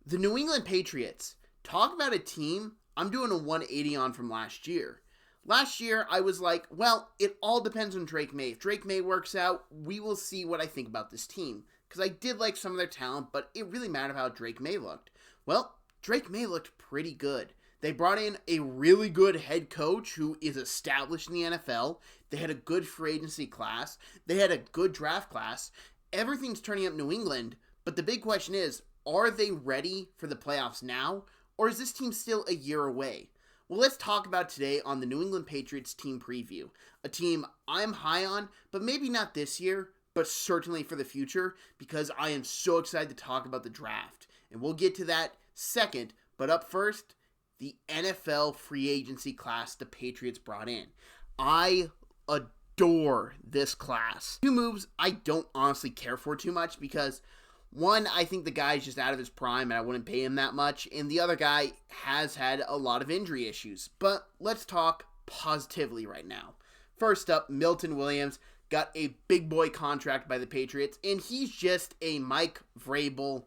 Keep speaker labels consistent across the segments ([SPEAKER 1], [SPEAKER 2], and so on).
[SPEAKER 1] The New England Patriots. Talk about a team I'm doing a 180 on from last year. Last year, I was like, well, it all depends on Drake May. If Drake May works out, we will see what I think about this team. Because I did like some of their talent, but it really mattered how Drake May looked. Well, Drake May looked pretty good. They brought in a really good head coach who is established in the NFL. They had a good free agency class. They had a good draft class. Everything's turning up New England, but the big question is, are they ready for the playoffs now, or is this team still a year away? Well, let's talk about today on the New England Patriots team preview, a team I'm high on, but maybe not this year, but certainly for the future, because I am so excited to talk about the draft. And we'll get to that second, but up first, the NFL free agency class the Patriots brought in. I adore this class. Two moves I don't honestly care for too much because one, I think the guy's just out of his prime and I wouldn't pay him that much. And the other guy has had a lot of injury issues. But let's talk positively right now. First up, Milton Williams got a big boy contract by the Patriots. And he's just a Mike Vrabel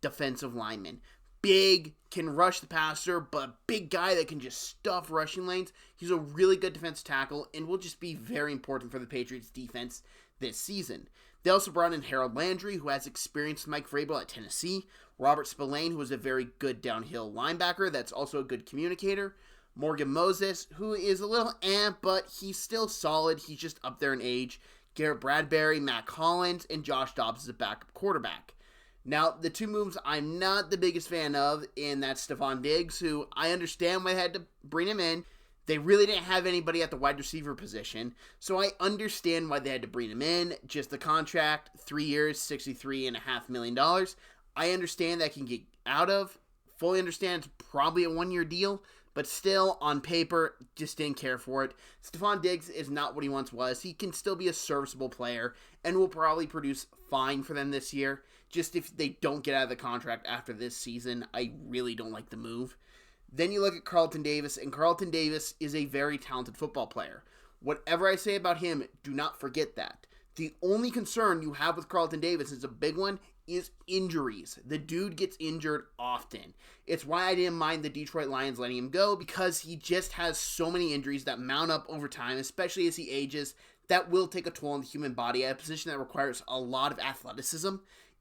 [SPEAKER 1] defensive lineman. Big, can rush the passer, but big guy that can just stuff rushing lanes. He's a really good defensive tackle and will just be very important for the Patriots defense this season. They also brought in Harold Landry, who has experience with Mike Vrabel at Tennessee. Robert Spillane, who is a very good downhill linebacker that's also a good communicator. Morgan Moses, who is a little but he's still solid. He's just up there in age. Garrett Bradbury, Matt Collins, and Josh Dobbs is a backup quarterback. Now, the two moves I'm not the biggest fan of, and that's Stephon Diggs, who I understand why they had to bring him in. They really didn't have anybody at the wide receiver position, so I understand why they had to bring him in. Just the contract, 3 years, $63.5 million. I understand that can get out of. Fully understand it's probably a 1-year deal, but still, on paper, just didn't care for it. Stephon Diggs is not what he once was. He can still be a serviceable player and will probably produce fine for them this year. Just if they don't get out of the contract after this season, I really don't like the move. Then you look at Carlton Davis, and Carlton Davis is a very talented football player. Whatever I say about him, do not forget that. The only concern you have with Carlton Davis is a big one, is injuries. The dude gets injured often. It's why I didn't mind the Detroit Lions letting him go, because he just has so many injuries that mount up over time, especially as he ages, that will take a toll on the human body at a position that requires a lot of athleticism.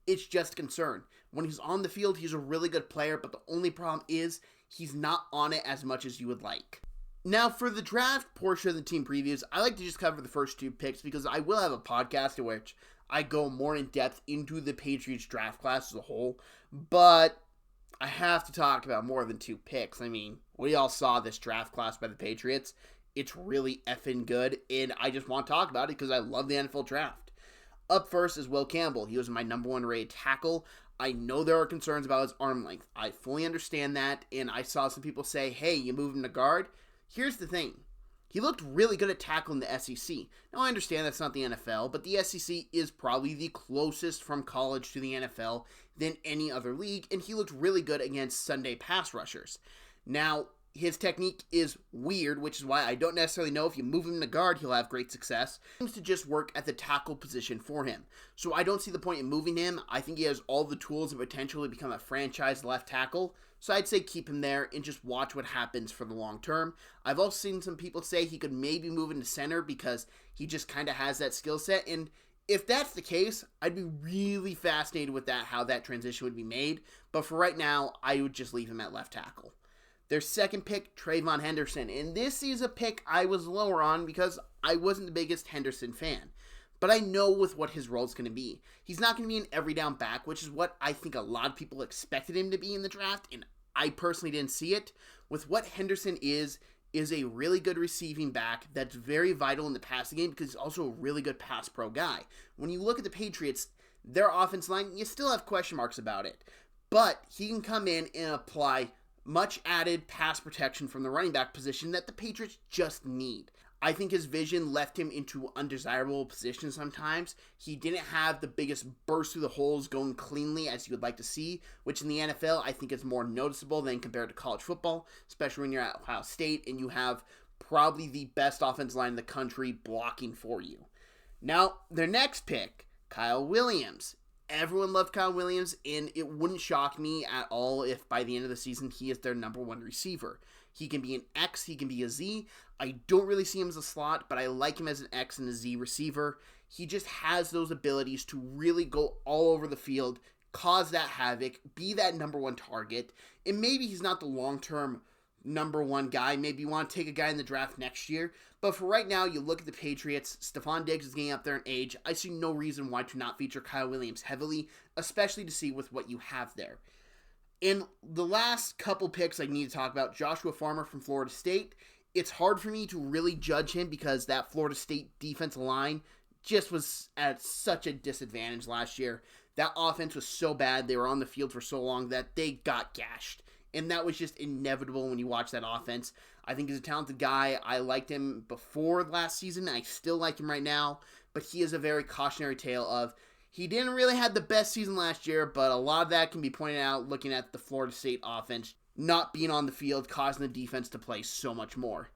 [SPEAKER 1] It's just a concern. When he's on the field, he's a really good player, but the only problem is he's not on it as much as you would like. Now, for the draft portion of the team previews, I like to just cover the first two picks because I will have a podcast in which I go more in depth into the Patriots draft class as a whole, but I have to talk about more than two picks. I mean, we all saw this draft class by the Patriots. It's really effing good, and I just want to talk about it because I love the NFL draft. Up first is Will Campbell. He was my number 1 rated tackle. I know there are concerns about his arm length. I fully understand that, and I saw some people say, hey, you move him to guard. Here's the thing. He looked really good at tackling the SEC. Now, I understand that's not the NFL, but the SEC is probably the closest from college to the NFL than any other league, and he looked really good against Sunday pass rushers. Now, his technique is weird, which is why I don't necessarily know if you move him to guard, he'll have great success. He seems to just work at the tackle position for him. So I don't see the point in moving him. I think he has all the tools and potential to become a franchise left tackle. So I'd say keep him there and just watch what happens for the long term. I've also seen some people say he could maybe move into center because he just kind of has that skill set. And if that's the case, I'd be really fascinated with that, how that transition would be made. But for right now, I would just leave him at left tackle. Their second pick, Trayvon Henderson. And this is a pick I was lower on because I wasn't the biggest Henderson fan. But I know with what his role is going to be. He's not going to be an every down back, which is what I think a lot of people expected him to be in the draft, and I personally didn't see it. With what Henderson is a really good receiving back that's very vital in the passing game because he's also a really good pass pro guy. When you look at the Patriots, their offense line, you still have question marks about it. But he can come in and apply much added pass protection from the running back position that the Patriots just need. I think his vision left him into undesirable positions sometimes. He didn't have the biggest burst through the holes going cleanly as you would like to see, which in the NFL I think is more noticeable than compared to college football, especially when you're at Ohio State and you have probably the best offensive line in the country blocking for you. Now, their next pick, Kyle Williams. everyone loved Kyle Williams, and it wouldn't shock me at all if by the end of the season he is their number one receiver. He can be an X, he can be a Z. I don't really see him as a slot, but I like him as an X and a Z receiver. He just has those abilities to really go all over the field, cause that havoc, be that number one target, and maybe he's not the long-term number one guy. Maybe you want to take a guy in the draft next year. But for right now, you look at the Patriots. Stephon Diggs is getting up there in age. I see no reason why to not feature Kyle Williams heavily, especially to see with what you have there. In the last couple picks I need to talk about, Joshua Farmer from Florida State. It's hard for me to really judge him because that Florida State defensive line just was at such a disadvantage last year. That offense was so bad. They were on the field for so long that they got gashed. And that was just inevitable when you watch that offense. I think he's a talented guy. I liked him before last season. I still like him right now. But he is a very cautionary tale of he didn't really have the best season last year, but a lot of that can be pointed out looking at the Florida State offense not being on the field, causing the defense to play so much more.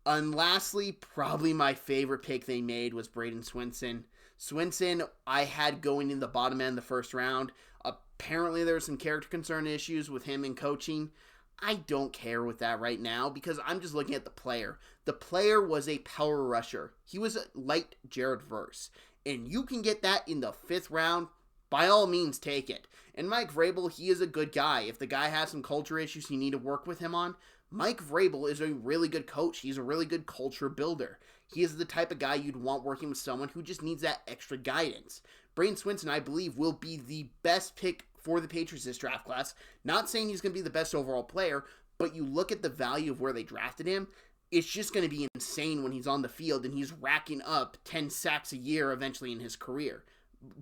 [SPEAKER 1] And lastly, probably my favorite pick they made was Braden Swinson. Swinson, I had going in the bottom end of the first round. Apparently, there were some character concern issues with him in coaching. I don't care with that right now because I'm just looking at the player. The player was a power rusher. He was a light Jared Verse. And you can get that in the 5th round, by all means, take it. And Mike Vrabel, he is a good guy. If the guy has some culture issues you need to work with him on, Mike Vrabel is a really good coach. He's a really good culture builder. He is the type of guy you'd want working with someone who just needs that extra guidance. Braden Swinson, I believe, will be the best pick for the Patriots this draft class. Not saying he's going to be the best overall player, but you look at the value of where they drafted him, it's just going to be insane when he's on the field and he's racking up 10 sacks a year eventually in his career.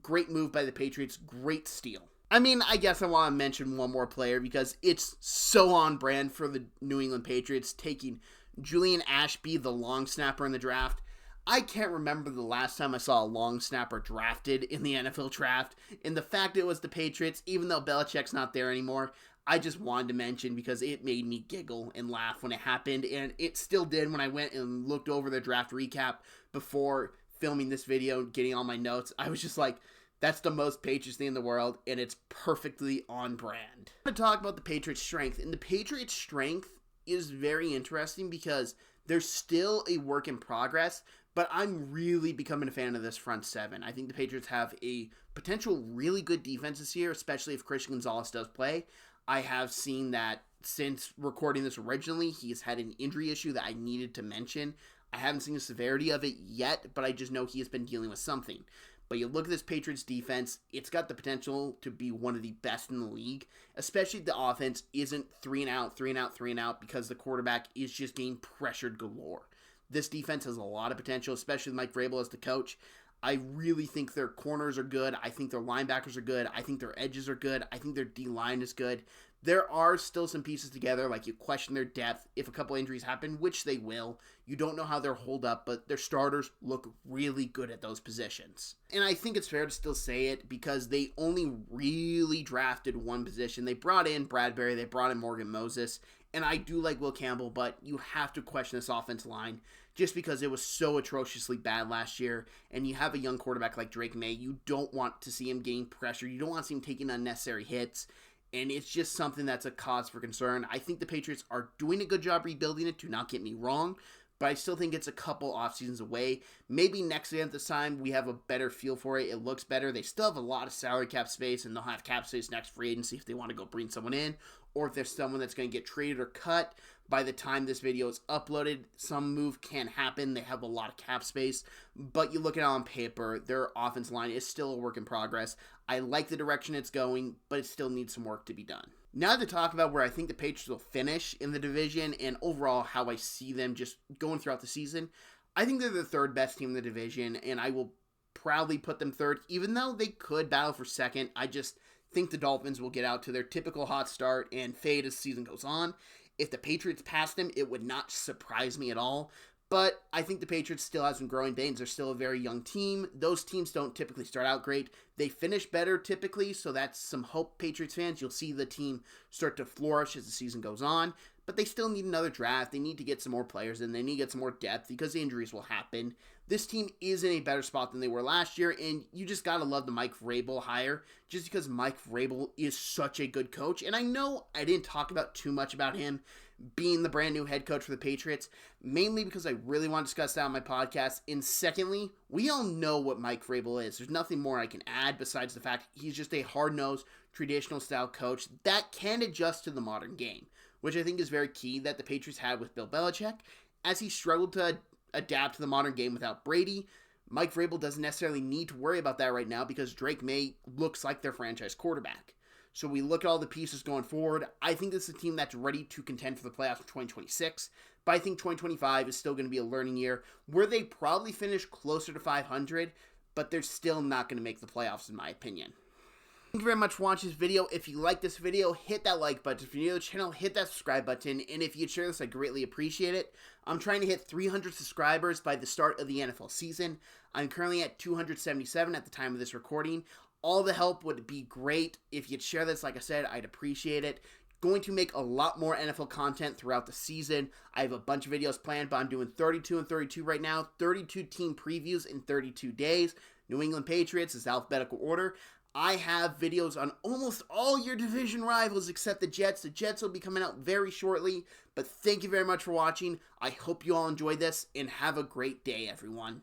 [SPEAKER 1] Great move by the Patriots, great steal. I mean, I guess I want to mention one more player because it's so on brand for the New England Patriots, taking Julian Ashby, the long snapper in the draft. I can't remember the last time I saw a long snapper drafted in the NFL draft, and the fact it was the Patriots, even though Belichick's not there anymore, I just wanted to mention because it made me giggle and laugh when it happened, and it still did when I went and looked over the draft recap before filming this video and getting all my notes. I was just like, that's the most Patriots thing in the world, and it's perfectly on brand. I'm going to talk about the Patriots' strength, and the Patriots' strength is very interesting because they're still a work in progress, but I'm really becoming a fan of this front seven. I think the Patriots have a potential really good defense this year, especially if Christian Gonzalez does play. I have seen that since recording this originally, he's had an injury issue that I needed to mention. I haven't seen the severity of it yet, but I just know he has been dealing with something. But you look at this Patriots defense, it's got the potential to be one of the best in the league, especially if the offense isn't 3 and out, 3 and out, 3 and out, because the quarterback is just getting pressured galore. This defense has a lot of potential, especially with Mike Vrabel as the coach. I really think their corners are good. I think their linebackers are good. I think their edges are good. I think their D-line is good. There are still some pieces together, like you question their depth if a couple injuries happen, which they will. You don't know how they'll hold up, but their starters look really good at those positions. And I think it's fair to still say it because they only really drafted one position. They brought in Bradbury, they brought in Morgan Moses, and I do like Will Campbell, but you have to question this offensive line just because it was so atrociously bad last year, and you have a young quarterback like Drake May. You don't want to see him getting pressure. You don't want to see him taking unnecessary hits. And it's just something that's a cause for concern. I think the Patriots are doing a good job rebuilding it, do not get me wrong, but I still think it's a couple off seasons away. Maybe next year at this time we have a better feel for it. It looks better. They still have a lot of salary cap space, and they'll have cap space next free agency if they want to go bring someone in, or if there's someone that's going to get traded or cut. By the time this video is uploaded, some move can happen. They have a lot of cap space, but you look at it on paper, their offense line is still a work in progress. I like the direction it's going, but it still needs some work to be done. Now to talk about where I think the Patriots will finish in the division and overall how I see them just going throughout the season, I think they're the third best team in the division, and I will proudly put them third, even though they could battle for second. I just think the Dolphins will get out to their typical hot start and fade as the season goes on. If the Patriots pass them, it would not surprise me at all. But I think the Patriots still have some growing pains. They're still a very young team. Those teams don't typically start out great. They finish better typically, so that's some hope, Patriots fans. You'll see the team start to flourish as the season goes on, but they still need another draft. They need to get some more players, and they need to get some more depth because injuries will happen. This team is in a better spot than they were last year, and you just gotta love the Mike Vrabel hire, just because Mike Vrabel is such a good coach. And I know I didn't talk about too much about him being the brand new head coach for the Patriots, mainly because I really want to discuss that on my podcast. And secondly, we all know what Mike Vrabel is. There's nothing more I can add besides the fact he's just a hard-nosed, traditional style coach that can adjust to the modern game, which I think is very key that the Patriots had with Bill Belichick. As he struggled to adapt to the modern game without Brady, Mike Vrabel doesn't necessarily need to worry about that right now because Drake May looks like their franchise quarterback. So we look at all the pieces going forward. I think this is a team that's ready to contend for the playoffs in 2026, but I think 2025 is still going to be a learning year where they probably finish closer to 500, but they're still not going to make the playoffs in my opinion. Thank you very much for watching this video. If you like this video, hit that like button. If you're new to the channel, hit that subscribe button. And if you'd share this, I'd greatly appreciate it. I'm trying to hit 300 subscribers by the start of the NFL season. I'm currently at 277 at the time of this recording. All the help would be great. If you'd share this, like I said, I'd appreciate it. Going to make a lot more NFL content throughout the season. I have a bunch of videos planned, but I'm doing 32 and 32 right now. 32 team previews in 32 days. New England Patriots is alphabetical order. I have videos on almost all your division rivals except the Jets. The Jets will be coming out very shortly, but thank you very much for watching. I hope you all enjoyed this, and have a great day, everyone.